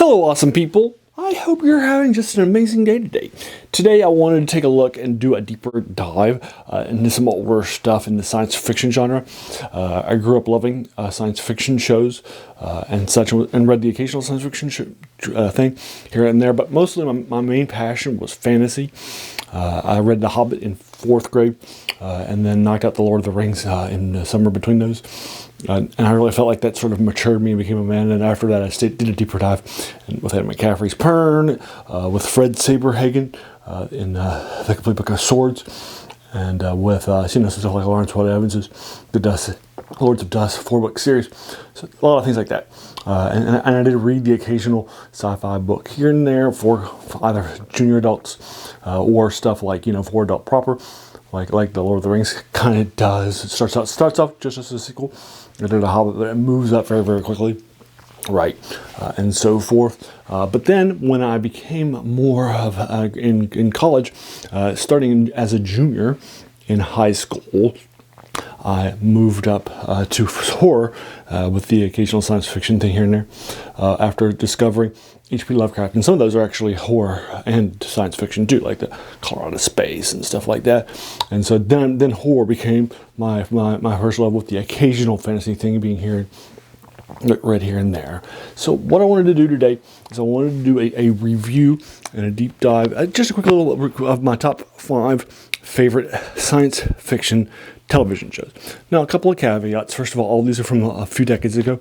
Hello, awesome people. I hope you're having just an amazing day today. Today, I wanted to take a look and do a deeper dive into some older stuff in the science fiction genre. I grew up loving science fiction shows and such, and read the occasional science fiction thing here and there, but mostly my main passion was fantasy. I read The Hobbit in 4th grade, and then knocked out The Lord of the Rings in the summer between those. And I really felt like that sort of matured me and became a man. And after that, I did a deeper dive with Ed McCaffrey's Pern, with Fred Saberhagen in The Complete Book of Swords, and with some stuff like Lawrence Wade Evans's The Lords of Dust 4-book series. So a lot of things like that. And I did read the occasional sci-fi book here and there for either junior adults or stuff like, for adult proper. Like The Lord of the Rings kind of does. It starts off just as a sequel. And then The Hobbit, it moves up very, very quickly. Right. And so forth. But then when I became more of, in college, starting as a junior in high school, I moved up to horror with the occasional science fiction thing here and there after discovering H.P. Lovecraft. And some of those are actually horror and science fiction too, like the Colorado Space and stuff like that. And so then horror became my first love, with the occasional fantasy thing being here, right here and there. So what I wanted to do today is I wanted to do a review and a deep dive, just a quick little of my top 5 favorite science fiction television shows. Now, a couple of caveats. First of all these are from a few decades ago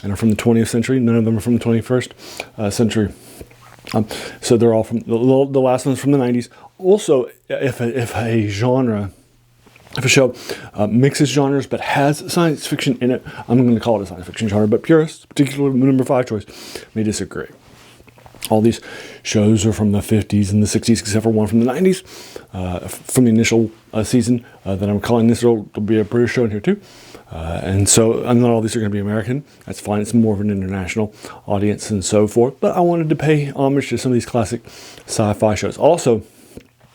and are from the 20th century. None of them are from the 21st century. So they're all from the last one's from the 90s. Also, if a show mixes genres but has science fiction in it, I'm going to call it a science fiction genre, but purists, particularly number 5 choice, may disagree. All these shows are from the 50s and the 60s, except for one from the 90s, from the initial season that I'm calling this. There'll be a British show in here too. And not all these are going to be American. That's fine. It's more of an international audience and so forth. But I wanted to pay homage to some of these classic sci-fi shows. Also,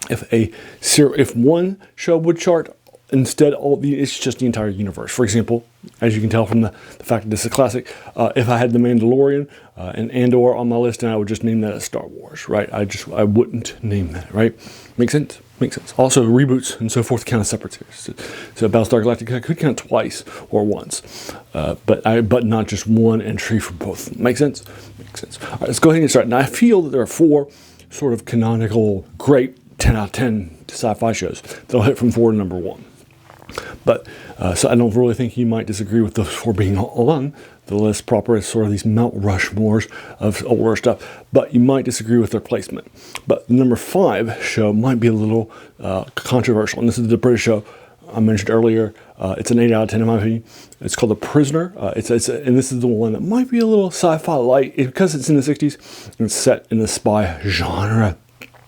if one show would chart, instead, it's just the entire universe. For example, as you can tell from the fact that this is a classic, if I had The Mandalorian and Andor on my list, then I would just name that as Star Wars, right? I wouldn't name that, right? Makes sense? Makes sense. Also, reboots and so forth count as separate series. So Battlestar Galactica could count twice or once, but not just one entry for both. Make sense? Makes sense. All right, let's go ahead and get started. Now, I feel that there are 4 sort of canonical, great 10 out of 10 sci-fi shows that'll hit from 4 to number 1. But so I don't really think you might disagree with those 4 being on the list proper as sort of these Mount Rushmores of older stuff. But you might disagree with their placement. But the number 5 show might be a little controversial. And this is the British show I mentioned earlier. It's an 8 out of 10 in my opinion. It's called The Prisoner. And this is the one that might be a little sci-fi light because it's in the 60s and it's set in the spy genre.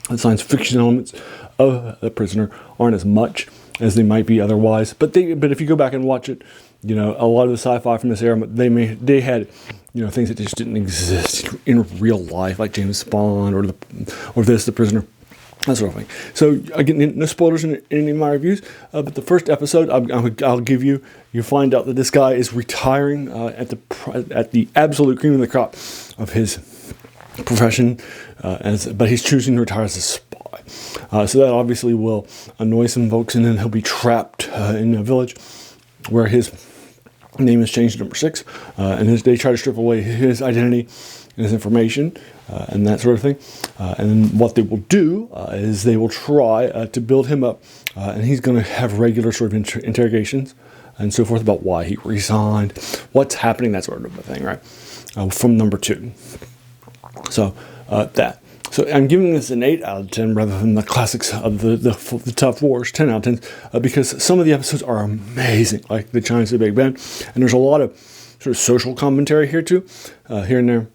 The science fiction elements of The Prisoner aren't as much as they might be otherwise, but if you go back and watch it, a lot of the sci-fi from this era, they had things that just didn't exist in real life, like James Bond or The Prisoner, that sort of thing. So again, no spoilers in any of my reviews, but the first episode I'll give you find out that this guy is retiring at the absolute cream of the crop of his profession, but he's choosing to retire as a spy. So that obviously will annoy some folks, and then he'll be trapped in a village where his name is changed to number 6, and they try to strip away his identity and his information and that sort of thing. And then what they will do is they will try to build him up, and he's going to have regular sort of interrogations and so forth about why he resigned, what's happening, that sort of a thing, right? From number 2. So that. So I'm giving this an 8 out of 10 rather than the classics of the top 4s, 10 out of 10, because some of the episodes are amazing, like the Giants of Big Ben, and there's a lot of sort of social commentary here too, here and there,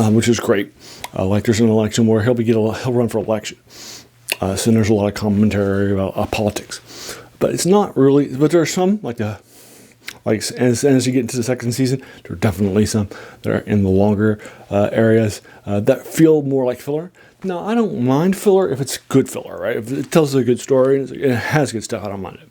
which is great. Like there's an election where he'll run for election, so there's a lot of commentary about politics, but it's not really. But there are some as you get into the second season, there are definitely some that are in the longer areas that feel more like filler. Now, I don't mind filler if it's good filler, right? If it tells a good story and it has good stuff, I don't mind it.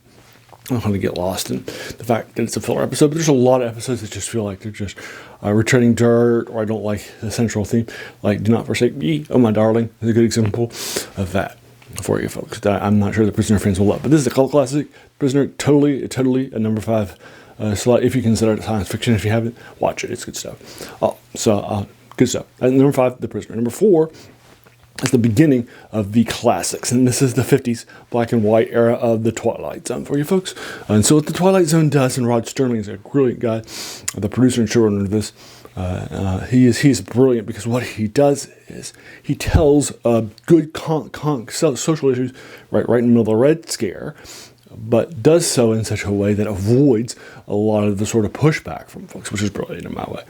I'm going to get lost in the fact that it's a filler episode, but there's a lot of episodes that just feel like they're just returning dirt, or I don't like the central theme, like Do Not Forsake Me, Oh My Darling is a good example of that for you folks that I'm not sure the Prisoner fans will love. But this is a cult classic. Prisoner, totally a number 5 slot. If you consider it science fiction, if you haven't, watch it. It's good stuff. Good stuff. Number 5, The Prisoner. Number 4 is the beginning of the classics, and this is the 50s black and white era of the Twilight Zone for you folks. And so what the Twilight Zone does, and Rod Sterling is a brilliant guy, the producer and showrunner of this, he's brilliant, because what he does is he tells good social issues right in the middle of the Red Scare, but does so in such a way that avoids a lot of the sort of pushback from folks, which is brilliant in my way.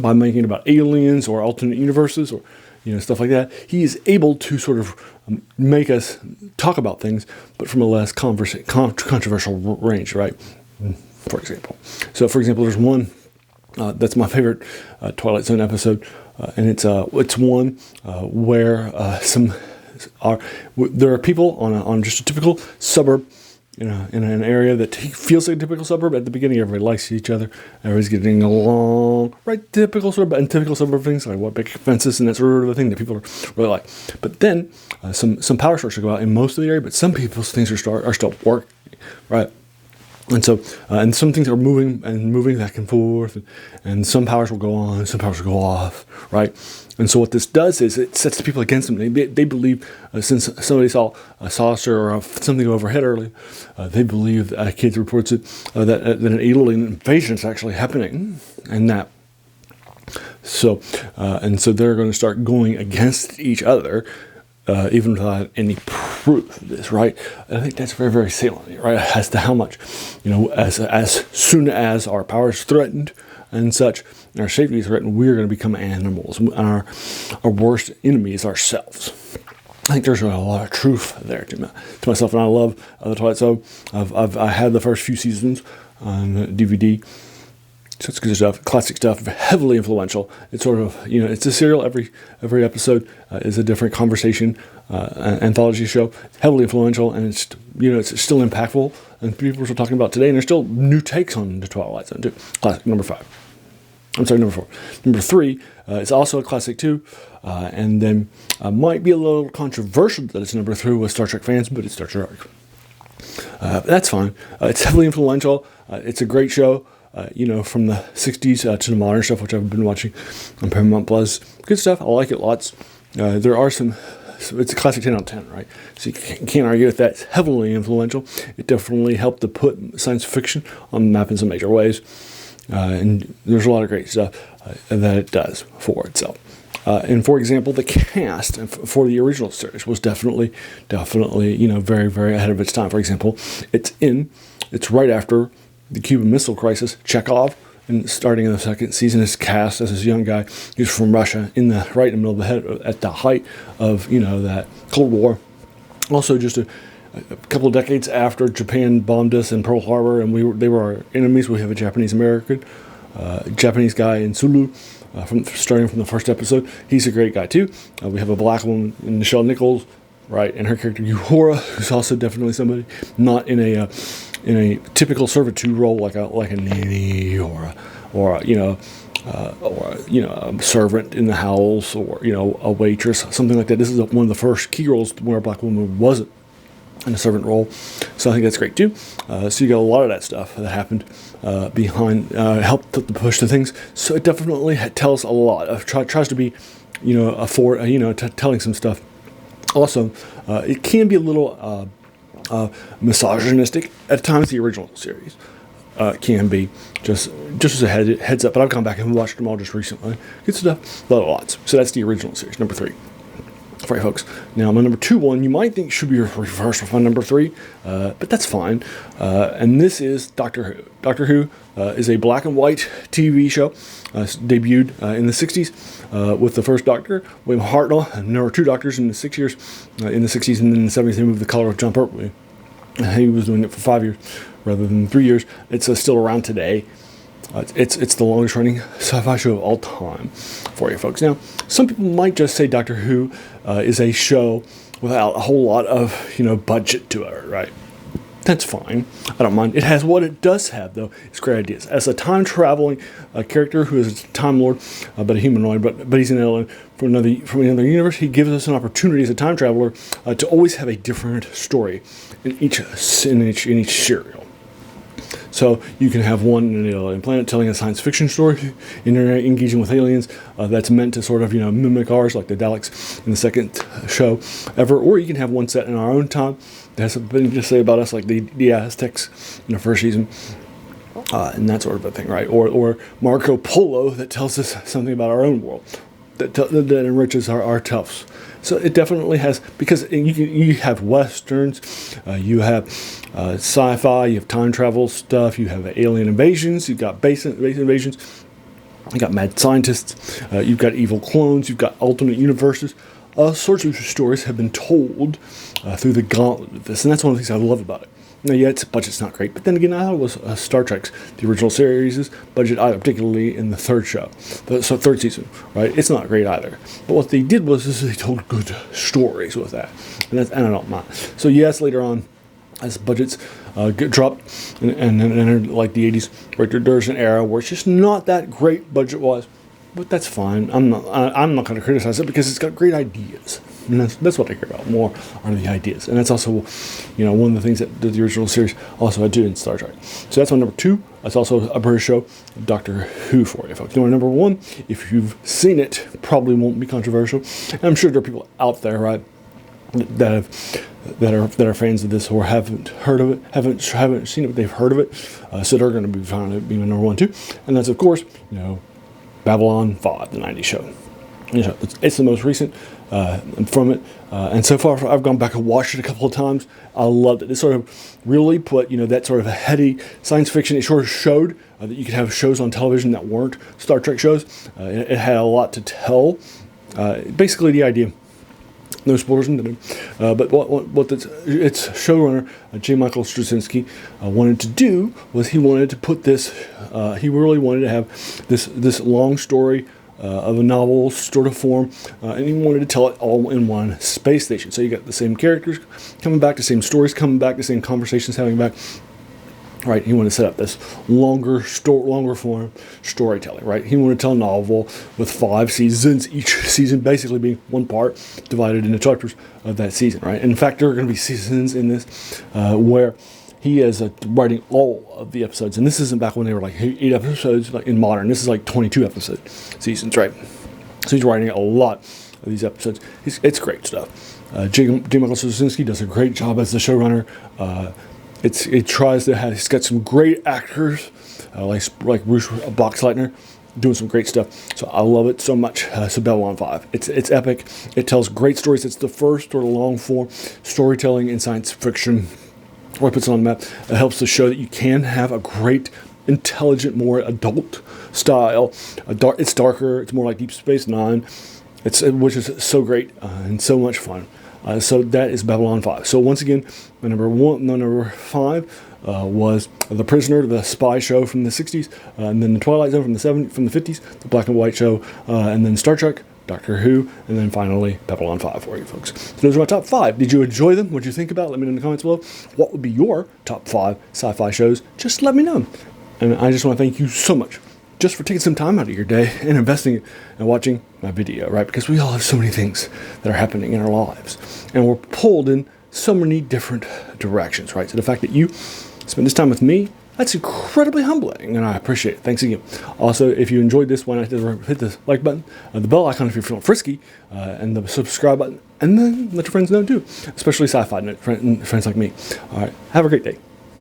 By making it about aliens or alternate universes or stuff like that, he is able to sort of make us talk about things, but from a less controversial range, right? For example. So, for example, there's one that's my favorite Twilight Zone episode, and it's one where there are people on just a typical suburb, in an area that feels like a typical suburb. At the beginning, everybody likes each other, everybody's getting along, right? Typical suburb things, like what big fences and that sort of thing that people really like. But then some power starts to go out in most of the area, but some people's things are still working, right? And so, and some things are moving back and forth, and some powers will go on, some powers will go off, right? And so what this does is it sets the people against them. They believe, since somebody saw a saucer or something overhead earlier, they believe, kids reports it, that an alien invasion is actually happening, and that. So they're going to start going against each other, even without any proof of this, right? And I think that's very, very salient, right? As to how much, as soon as our power is threatened and such, and our safety is threatened, we're going to become animals, and our worst enemy is ourselves. I think there's a lot of truth there to myself, and I love the Twilight Zone. I had the first few seasons on DVD. So it's good stuff, classic stuff, heavily influential. It's sort of, it's a serial. Every episode is a different conversation, anthology show. Heavily influential, and it's still impactful, and people are still talking about today, and there's still new takes on the Twilight Zone too. Classic number 5. I'm sorry, number 4. Number 3 is also a classic too, and then might be a little controversial that it's number 3 with Star Trek fans, but it's Star Trek. But that's fine. It's heavily influential. It's a great show. From the 60s to the modern stuff, which I've been watching on Paramount Plus. Good stuff. I like it lots. There are some. It's a classic 10 out of 10, right? So you can't argue with that. It's heavily influential. It definitely helped to put science fiction on the map in some major ways. And there's a lot of great stuff that it does for itself. And for example, the cast for the original series was definitely, very, very ahead of its time. For example, it's right after the Cuban Missile Crisis. Chekhov, and starting in the second season, is cast as this young guy who's from Russia right in the middle of the head at the height of that Cold War. Also, just a couple of decades after Japan bombed us in Pearl Harbor, and they were our enemies. We have a Japanese guy in Sulu, starting from the first episode. He's a great guy too. We have a black woman, Nichelle Nichols, right, and her character Uhura, who's also definitely somebody not in a typical servitude role like a nanny or a servant in the house, or a waitress, something like that. This is one of the first key roles where a black woman wasn't in a servant role, so I think that's great too. So you got a lot of that stuff that happened behind, helped to push the things. So it definitely tells a lot. Tries to be, telling some stuff. Also, it can be a little misogynistic at times. The original series can be just as a heads up. But I've gone back and watched them all just recently. Good stuff, lots. So that's the original series, number 3. For you folks. Now, my number 2 one you might think should be reversed from my number 3, but that's fine. And this is Doctor Who. Doctor Who is a black and white TV show, debuted in the 60s with the first Doctor, William Hartnell, and there were 2 Doctors in the 6 years, in the 60s, and then in the 70s they moved the color of John Pertwee. He was doing it for 5 years rather than 3 years. It's still around today. It's the longest running sci-fi show of all time for you folks. Now, some people might just say Doctor Who is a show without a whole lot of budget to it, right? That's fine. I don't mind. It has what it does have, though, is great ideas. As a time-traveling character who is a Time Lord, but a humanoid, but he's an alien from another universe, he gives us an opportunity as a time traveler to always have a different story in each serial. So you can have one in an alien planet telling a science fiction story, and you're engaging with aliens that's meant to sort of mimic ours, like the Daleks in the second show ever. Or you can have one set in our own time that has something to say about us, like the Aztecs in the first season, and that sort of a thing, right? Or Marco Polo that tells us something about our own world that enriches our toughs. So it definitely has, because you have westerns, you have sci-fi, you have time travel stuff, you have alien invasions, you've got base invasions, you got mad scientists, you've got evil clones, you've got alternate universes. All sorts of stories have been told through the gauntlet of this, and that's one of the things I love about it. Now, yeah, its budget's not great, but then again, I thought it was Star Trek's, the original series' budget, either particularly in the third season, right? It's not great either. But what they did was they told good stories with that, and I don't mind. So yes, later on, as budgets get dropped and entered like the 80s, right, there's an era where it's just not that great budget-wise, but that's fine. I'm not going to criticize it because it's got great ideas. And that's what I care about more, are the ideas. And that's also, one of the things that the original series also had to do in Star Trek. So that's my number 2. That's also a British show, Doctor Who, for you folks. My number 1, if you've seen it, probably won't be controversial. And I'm sure there are people out there, right, that are fans of this or haven't heard of it, haven't seen it, but they've heard of it. So they're going to be finding it being my number 1 too. And that's, of course, Babylon 5, the 90s show. It's the most recent from it, and so far I've gone back and watched it a couple of times. I loved it. It sort of really put that sort of a heady science fiction. It sort of showed that you could have shows on television that weren't Star Trek shows. It had a lot to tell. Basically, the idea. No spoilers into it. But what its showrunner, J. Michael Straczynski, wanted to do was he wanted to put this. He really wanted to have this long story of a novel sort of form, and he wanted to tell it all in one space station. So you got the same characters coming back, the same stories coming back, the same conversations having back. Right, he wanted to set up this longer form storytelling. Right, he wanted to tell a novel with 5 seasons, each season basically being one part divided into chapters of that season. Right, and in fact, there are going to be seasons in this where he is writing all of the episodes, and this isn't back when they were like 8 episodes, like in modern. This is like 22 episode seasons, right? So he's writing a lot of these episodes. It's great stuff. J. Michael Straczynski does a great job as the showrunner. He's got some great actors, like Bruce Boxleitner, doing some great stuff. So I love it so much. So Babylon 5, it's epic. It tells great stories. It's the first sort of long form storytelling in science fiction. Or puts it on the map. It helps to show that you can have a great, intelligent, more adult style. It's darker. It's more like Deep Space Nine. Which is so great and so much fun. So that is Babylon 5. So once again, my number 5 was The Prisoner, the spy show from the 60s, and then The Twilight Zone from the 50s, the black and white show, and then Star Trek, Doctor Who, and then finally Babylon 5 for you folks. So those are my top 5. Did you enjoy them? What did you think about it? Let me know in the comments below. What would be your top 5 sci-fi shows? Just let me know. And I just want to thank you so much just for taking some time out of your day and investing and watching my video, right? Because we all have so many things that are happening in our lives, and we're pulled in so many different directions, right? So the fact that you spend this time with me, that's incredibly humbling, and I appreciate it. Thanks again. Also, if you enjoyed this, why not hit the like button, the bell icon if you're feeling frisky, and the subscribe button, and then let your friends know too, especially sci-fi friends like me. All right, have a great day.